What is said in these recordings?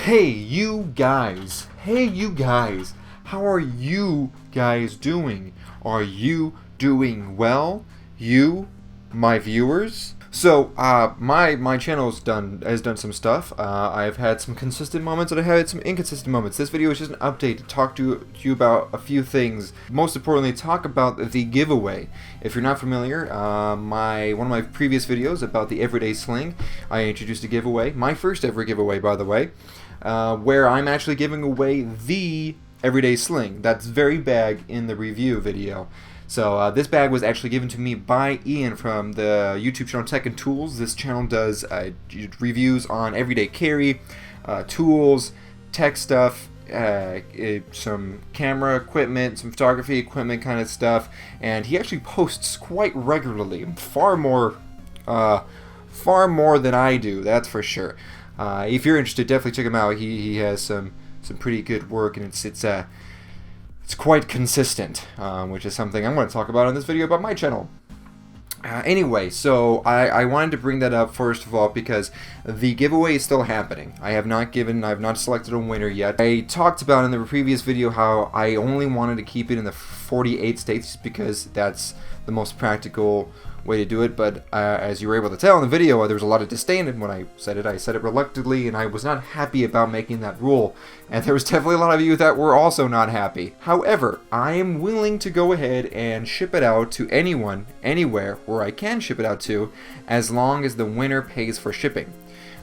Hey you guys, how are you guys doing? Are you doing well? You, my viewers? So, my channel has done some stuff. I've had some consistent moments and I had some inconsistent moments. This video is just an update to talk to you about a few things. Most importantly, talk about the giveaway. If you're not familiar, one of my previous videos about the everyday sling, I introduced a giveaway. My first ever giveaway, by the way, where I'm actually giving away the everyday sling. That's very bag in the review video. So this bag was actually given to me by Ian from the YouTube channel Tech and Tools. This channel does reviews on everyday carry, tools, tech stuff, some camera equipment, some photography equipment kind of stuff, and he actually posts quite regularly, far more than I do, that's for sure. If you're interested, definitely check him out. He has some pretty good work, and it's quite consistent, which is something I'm going to talk about in this video about my channel. Anyway, so I wanted to bring that up first of all because the giveaway is still happening. I've not selected a winner yet. I talked about in the previous video how I only wanted to keep it in the 48 states because that's the most practical way to do it, but as you were able to tell in the video, there was a lot of disdain, and when I said it reluctantly, and I was not happy about making that rule, and there was definitely a lot of you that were also not happy. However, I am willing to go ahead and ship it out to anyone, anywhere where I can ship it out to, as long as the winner pays for shipping.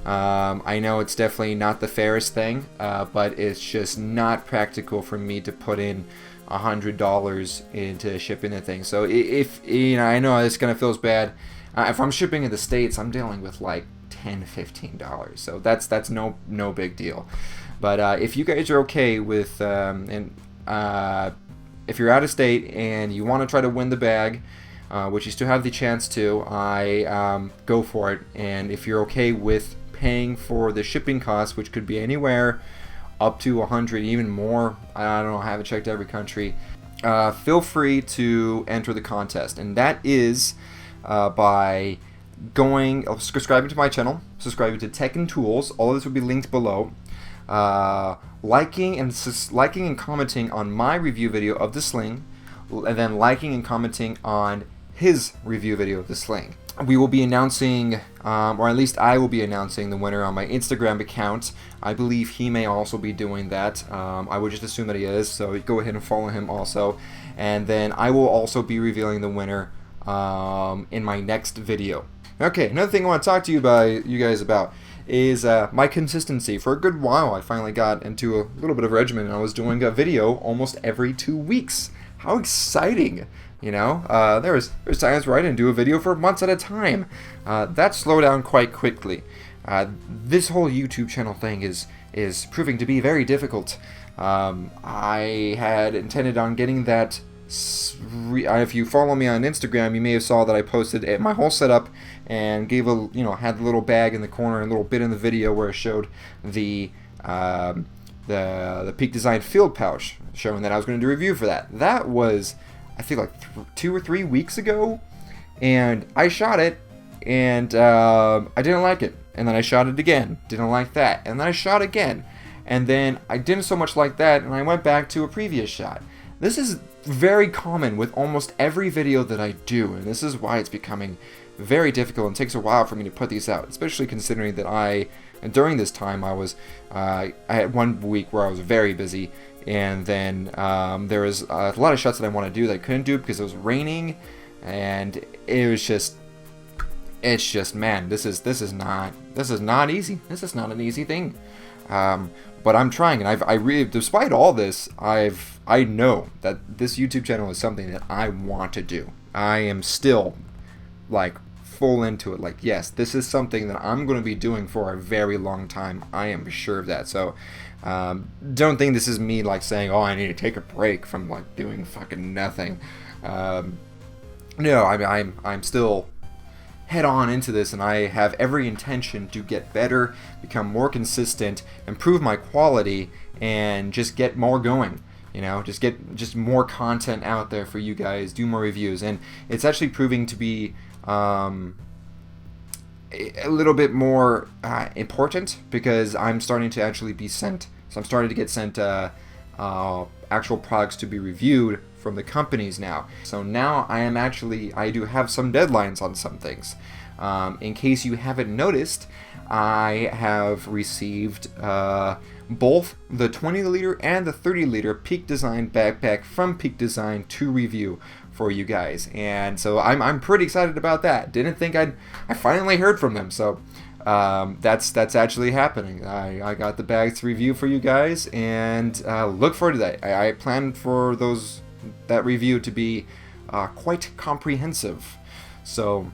I know it's definitely not the fairest thing, but it's just not practical for me to put in $100 into shipping the thing. So if I know this kind of feels bad. If I'm shipping in the States, I'm dealing with like $10-15. So that's no big deal. But if you guys are okay with if you're out of state and you want to try to win the bag, which you still have the chance to, go for it. And if you're okay with paying for the shipping costs, which could be anywhere up to 100, even more, I don't know, I haven't checked every country, feel free to enter the contest, and that is by subscribing to my channel, subscribing to Tech and Tools, all of this will be linked below, liking and commenting on my review video of the sling, and then liking and commenting on his review video of the sling. We will be announcing, or at least I will be announcing the winner on my Instagram account. I believe he may also be doing that. I would just assume that he is, so go ahead and follow him also. And then I will also be revealing the winner in my next video. Okay, another thing I want to talk to you guys about is my consistency. For a good while, I finally got into a little bit of a regimen, and I was doing a video almost every 2 weeks. How exciting! You know, there's times where I didn't do a video for months at a time. That slowed down quite quickly. This whole YouTube channel thing is proving to be very difficult. I had intended on getting that. If you follow me on Instagram, you may have saw that I posted my whole setup and gave had the little bag in the corner and a little bit in the video where I showed the Peak Design field pouch, showing that I was going to do a review for that. That was, I think, like 2 or 3 weeks ago, and I shot it, and I didn't like it, and then I shot it again, didn't like that, and then I shot again, and then I didn't so much like that, and I went back to a previous shot. This is very common with almost every video that I do, and this is why it's becoming very difficult and takes a while for me to put these out, especially considering that during this time I had 1 week where I was very busy, and then there was a lot of shots that I wanted to do that I couldn't do because it was raining, and it's just man, this is not easy. This is not an easy thing. But I'm trying, and I really, despite all this, I know that this YouTube channel is something that I want to do. I am still like full into it. Like, yes, this is something that I'm going to be doing for a very long time. I am sure of that. So don't think this is me like saying, oh, I need to take a break from like doing fucking nothing. No, I'm still head on into this, and I have every intention to get better, become more consistent, improve my quality, and just get more going. You know, just more content out there for you guys, do more reviews, and it's actually proving to be a little bit more important, because I'm starting to actually be sent. So I'm starting to get sent actual products to be reviewed from the companies now. So now I do have some deadlines on some things. In case you haven't noticed, I have received both the 20-liter and the 30-liter Peak Design backpack from Peak Design to review for you guys, and so I'm pretty excited about that. Didn't think I finally heard from them, so that's actually happening. I got the bags to review for you guys, and look forward to that. I plan for that review to be quite comprehensive, so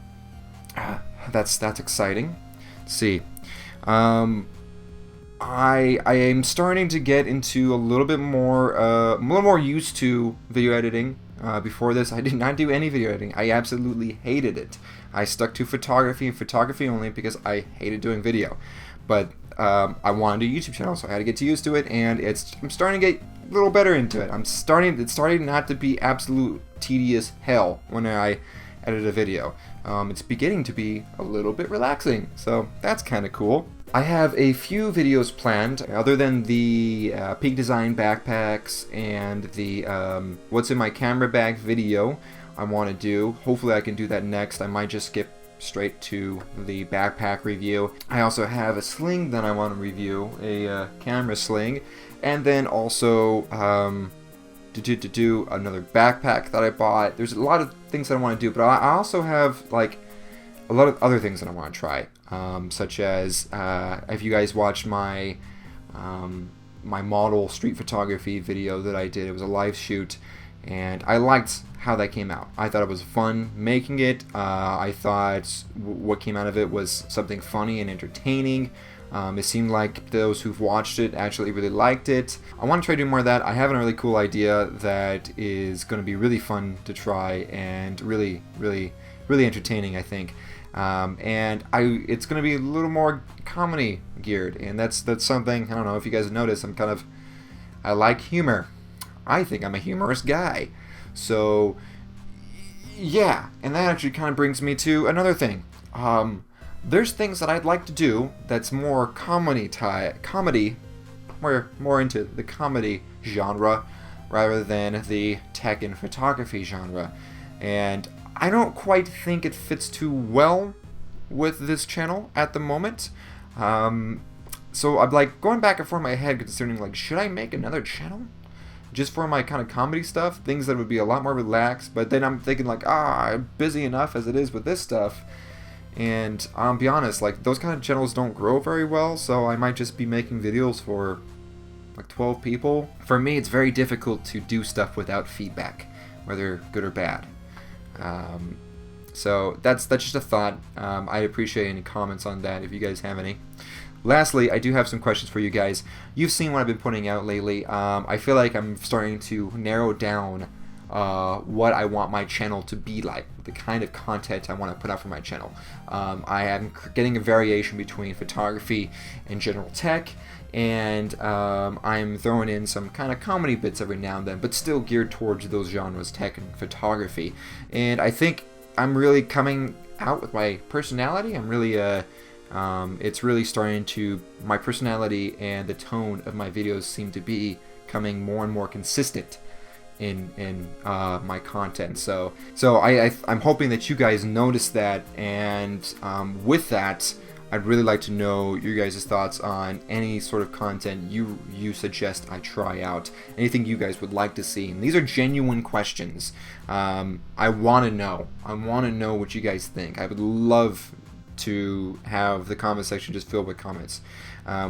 that's exciting. Let's see. I am starting to get into a little more used to video editing. Before this, I did not do any video editing. I absolutely hated it. I stuck to photography and photography only because I hated doing video. But I wanted a YouTube channel, so I had to get used to it, and I'm starting to get a little better into it. It's starting not to be absolute tedious hell when I edit a video. It's beginning to be a little bit relaxing, so that's kind of cool. I have a few videos planned, other than the Peak Design backpacks and the what's in my camera bag video I want to do. Hopefully I can do that next. I might just skip straight to the backpack review. I also have a sling that I want to review, a camera sling, and then also to do another backpack that I bought. There's a lot of things that I want to do, but I also have like a lot of other things that I want to try, such as if you guys watched my my model street photography video that I did. It was a live shoot, and I liked how that came out. I thought it was fun making it. I thought what came out of it was something funny and entertaining. It seemed like those who've watched it actually really liked it. I want to try doing more of that. I have a really cool idea that is going to be really fun to try and really entertaining, I think. And it's going to be a little more comedy geared, and that's something, I don't know if you guys have noticed, I like humor. I think I'm a humorous guy. So yeah, and that actually kind of brings me to another thing. There's things that I'd like to do that's more comedy, more into the comedy genre rather than the tech and photography genre, and I don't quite think it fits too well with this channel at the moment. So I'm like going back and forth in my head concerning, like, should I make another channel just for my kind of comedy stuff, things that would be a lot more relaxed? But then I'm thinking like, I'm busy enough as it is with this stuff, and I'll be honest, like, those kind of channels don't grow very well, so I might just be making videos for like 12 people. For me, it's very difficult to do stuff without feedback, whether good or bad. So that's just a thought. I'd appreciate any comments on that if you guys have any. Lastly, I do have some questions for you guys. You've seen what I've been putting out lately. I feel like I'm starting to narrow down what I want my channel to be like, the kind of content I want to put out for my channel. I am getting a variation between photography and general tech, and I'm throwing in some kind of comedy bits every now and then, but still geared towards those genres, tech and photography. And I think I'm really coming out with my personality. I'm really it's really starting to, my personality and the tone of my videos seem to be becoming more and more consistent in my content. So I'm hoping that you guys notice that, and with that, I'd really like to know your guys' thoughts on any sort of content you suggest I try out, anything you guys would like to see. And these are genuine questions. I want to know what you guys think. I would love to have the comment section just filled with comments,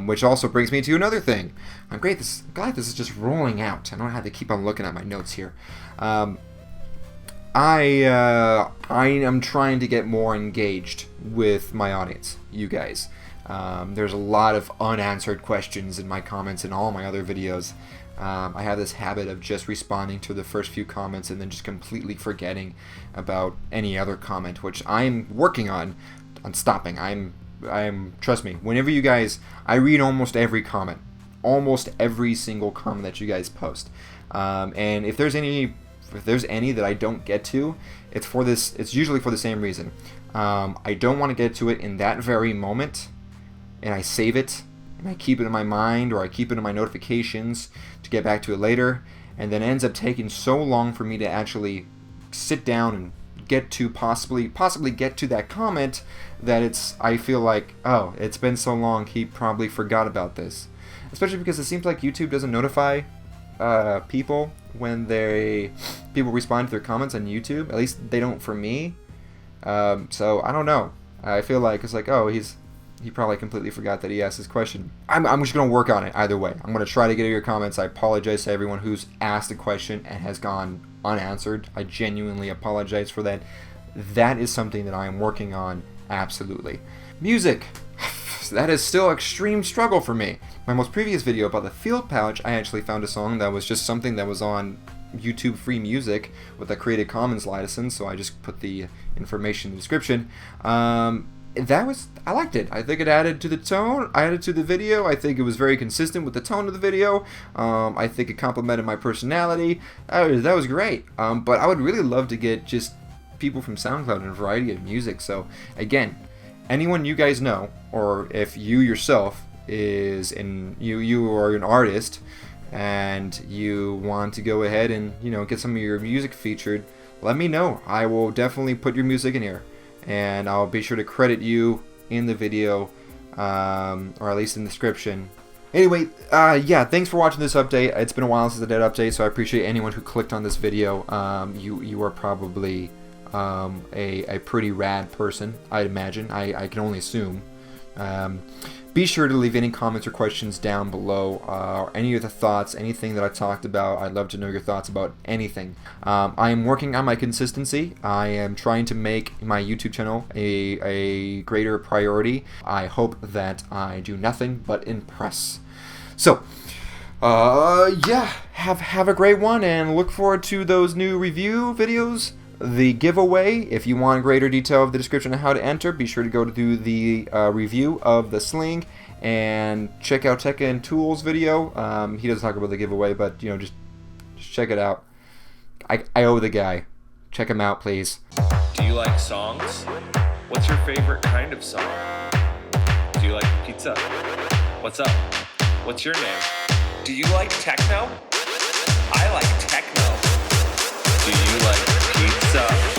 which also brings me to another thing. I'm glad this is just rolling out. I don't have to keep on looking at my notes here. I am trying to get more engaged with my audience, you guys. There's a lot of unanswered questions in my comments in all my other videos. I have this habit of just responding to the first few comments and then just completely forgetting about any other comment, which I'm working on stopping. I'm trust me, whenever you guys, I read almost every comment, almost every single comment that you guys post, and if there's any that I don't get to, it's usually for the same reason. I don't want to get to it in that very moment, and I save it, and I keep it in my mind, or I keep it in my notifications to get back to it later, and then it ends up taking so long for me to actually sit down and get to possibly get to that comment that I feel like, oh, it's been so long, he probably forgot about this. Especially because it seems like YouTube doesn't notify people when people respond to their comments on YouTube. At least they don't for me. So I don't know. I feel like it's like, oh, he probably completely forgot that he asked this question. I'm just gonna work on it either way. I'm gonna try to get to your comments. I apologize to everyone who's asked a question and has gone unanswered. I genuinely apologize for that. That is something that I am working on, absolutely. Music. That is still extreme struggle for me. My most previous video about the field pouch, I actually found a song that was just something that was on YouTube free music with a Creative Commons license, so I just put the information in the description. I liked it. I think it added to the tone, added to the video. I think it was very consistent with the tone of the video. I think it complemented my personality. That was great. But I would really love to get just people from SoundCloud and a variety of music. So again, anyone you guys know, or if you yourself you are an artist and you want to go ahead and get some of your music featured, let me know. I will definitely put your music in here, and I'll be sure to credit you in the video, or at least in the description. Anyway, yeah, thanks for watching this update. It's been a while since I did an update, so I appreciate anyone who clicked on this video. You are probably a pretty rad person, I'd imagine. I can only assume. Be sure to leave any comments or questions down below, or any of the thoughts, anything that I talked about. I'd love to know your thoughts about anything. I am working on my consistency. I am trying to make my YouTube channel a greater priority. I hope that I do nothing but impress. So, yeah, have a great one, and look forward to those new review videos. The giveaway, if you want greater detail of the description of how to enter, be sure to go to the review of the Sling and check out Tech and Tools video. He doesn't talk about the giveaway, but just check it out. I owe the guy. Check him out, please. Do you like songs? What's your favorite kind of song? Do you like pizza? What's up? What's your name? Do you like techno? I like techno. Do you like pizza?